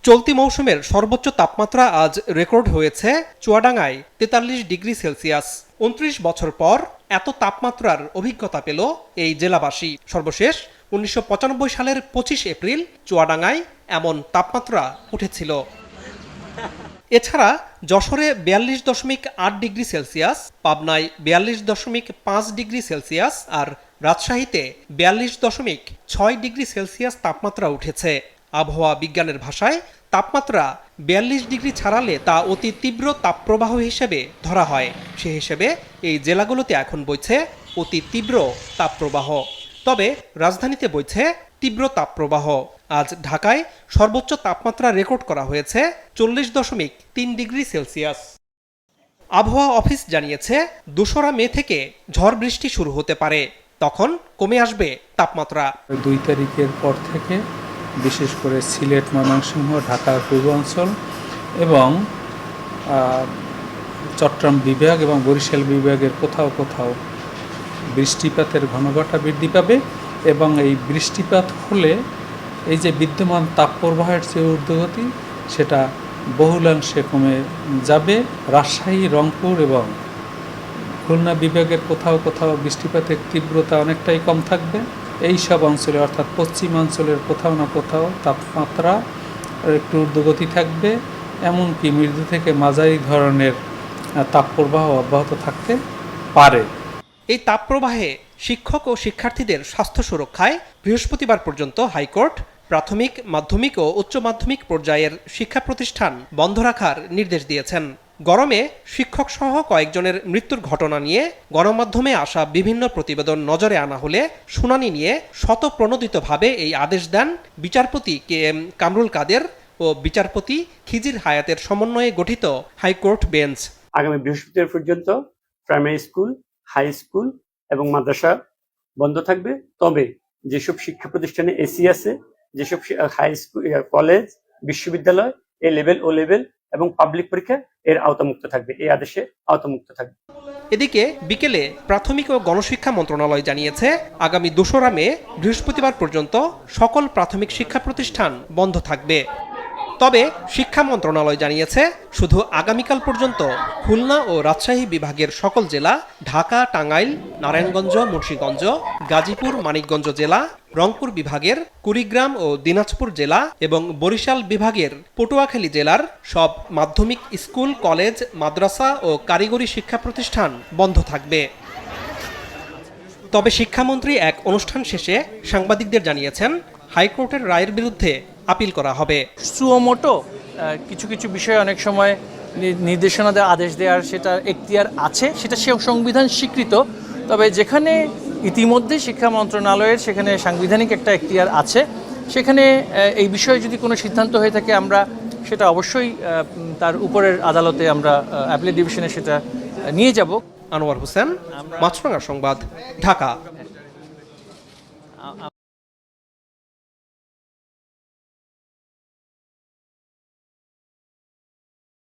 চলতি মৌসুমের সর্বোচ্চ তাপমাত্রা আজ রেকর্ড হয়েছে চুয়াডাঙ্গায় ৪৩ ডিগ্রি সেলসিয়াস। ২৯ বছর পর এত তাপমাত্রার অভিজ্ঞতা পেল এই জেলাবাসী। সর্বশেষ ১৯৯৫ সালের ২৫ এপ্রিল চুয়াডাঙ্গায় এমন তাপমাত্রা উঠেছিল। এছাড়া যশোরে ৪২.৮ ডিগ্রি সেলসিয়াস, পাবনায় ৪২.৫ ডিগ্রি সেলসিয়াস আর রাজশাহীতে ৪২.৬ ডিগ্রি সেলসিয়াস তাপমাত্রা উঠেছে। আবহাওয়া বিজ্ঞানের ভাষায় তাপমাত্রা ৪২ ডিগ্রি ছাড়ালে তা অতি তীব্র তাপপ্রবাহ হিসেবে ধরা হয়। সে হিসেবে এই জেলাগুলোতে এখন বইছে অতি তীব্র তাপপ্রবাহ। তবে রাজধানীতে বইছে তীব্র তাপপ্রবাহ। আজ ঢাকায় সর্বোচ্চ তাপমাত্রা রেকর্ড করা হয়েছে ৪০.৩ ডিগ্রি সেলসিয়াস। আবহাওয়া অফিস জানিয়েছে ২রা মে থেকে ঝড় বৃষ্টি শুরু হতে পারে, তখন কমে আসবে তাপমাত্রা। ২ তারিখের পর থেকে বিশেষ করে সিলেট, ময়মনসিংহ, ঢাকার পূর্বাঞ্চল এবং চট্টগ্রাম বিভাগ এবং বরিশাল বিভাগের কোথাও কোথাও বৃষ্টিপাতের ঘনঘটা বৃদ্ধি পাবে এবং এই বৃষ্টিপাত হলে এই যে বিদ্যমান তাপপ্রবাহের যে ঊর্ধ্বগতি সেটা বহুলাংশে কমে যাবে। রাজশাহী, রংপুর এবং খুলনা বিভাগের কোথাও কোথাও বৃষ্টিপাতের তীব্রতা অনেকটাই কম থাকবে। এই সব অঞ্চলে অর্থাৎ পশ্চিমাঞ্চলের কোথাও না কোথাও তাপমাত্রা একটু ঊর্ধ্বগতি থাকবে, এমনকি মৃদু থেকে মাঝারি ধরনের তাপপ্রবাহ অব্যাহত থাকতে পারে। এই তাপপ্রবাহে শিক্ষক ও শিক্ষার্থীদের স্বাস্থ্য সুরক্ষায় বৃহস্পতিবার পর্যন্ত হাইকোর্ট প্রাথমিক, মাধ্যমিক ও উচ্চ মাধ্যমিক পর্যায়ের শিক্ষা প্রতিষ্ঠান বন্ধ রাখার নির্দেশ দিয়েছেন। গরমে শিক্ষক সহ কয়েকজনের মৃত্যুর ঘটনা নিয়ে গণমাধ্যমে আসা বিভিন্ন প্রতিবেদন নজরে আনা হলে শুনানি নিয়ে স্বতঃপ্রণোদিতভাবে এই আদেশ দেন বিচারপতি KM কামরুল কাদের ও বিচারপতি খিজির হায়াতের সমন্বয়ে গঠিত হাইকোর্ট বেঞ্চ। আগামী বৃহস্পতিবার পর্যন্ত প্রাইমারি স্কুল, হাই স্কুল এবং মাদ্রাসা বন্ধ থাকবে। তবে যেসব শিক্ষা প্রতিষ্ঠানে এসি আছে, যেসব হাই স্কুল, কলেজ, বিশ্ববিদ্যালয় এ লেভেল, ও লেভেল এবং পাবলিক পরীক্ষা এর আওতামুক্ত থাকবে, এই আদেশে আওতামুক্ত থাকবে। এদিকে বিকেলে প্রাথমিক ও গণশিক্ষা মন্ত্রণালয় জানিয়েছে আগামী ২রা মে বৃহস্পতিবার পর্যন্ত সকল প্রাথমিক শিক্ষা প্রতিষ্ঠান বন্ধ থাকবে। তবে শিক্ষা মন্ত্রণালয় জানিয়েছে শুধু আগামীকাল পর্যন্ত খুলনা ও রাজশাহী বিভাগের সকল জেলা, ঢাকা, টাঙ্গাইল, নারায়ণগঞ্জ, মুন্সিগঞ্জ, গাজীপুর, মানিকগঞ্জ জেলা, রংপুর বিভাগের কুড়িগ্রাম ও দিনাজপুর জেলা এবং বরিশাল বিভাগের পটুয়াখালী জেলার সব মাধ্যমিক স্কুল, কলেজ, মাদ্রাসা ও কারিগরি শিক্ষা প্রতিষ্ঠান বন্ধ থাকবে। তবে শিক্ষামন্ত্রী এক অনুষ্ঠান শেষে সাংবাদিকদের জানিয়েছেন হাইকোর্টের রায়ের বিরুদ্ধে আপিল করা হবে। সুমোটো কিছু কিছু বিষয়ে অনেক সময় নির্দেশনা দেওয়ার, আদেশ দেওয়ার সেটা এখতিয়ার আছে, সেটা সংবিধান স্বীকৃত। তবে যেখানে ইতিমধ্যে শিক্ষা মন্ত্রণালয়ের সেখানে সাংবিধানিক একটা এখতিয়ার আছে, সেখানে এই বিষয়ে যদি কোনো সিদ্ধান্ত হয়ে থাকে আমরা সেটা অবশ্যই তার উপরের আদালতে আমরা অ্যাপিলেট ডিভিশনে সেটা নিয়ে যাব। আনোয়ার হোসেন, মাছরাঙা সংবাদ, ঢাকা।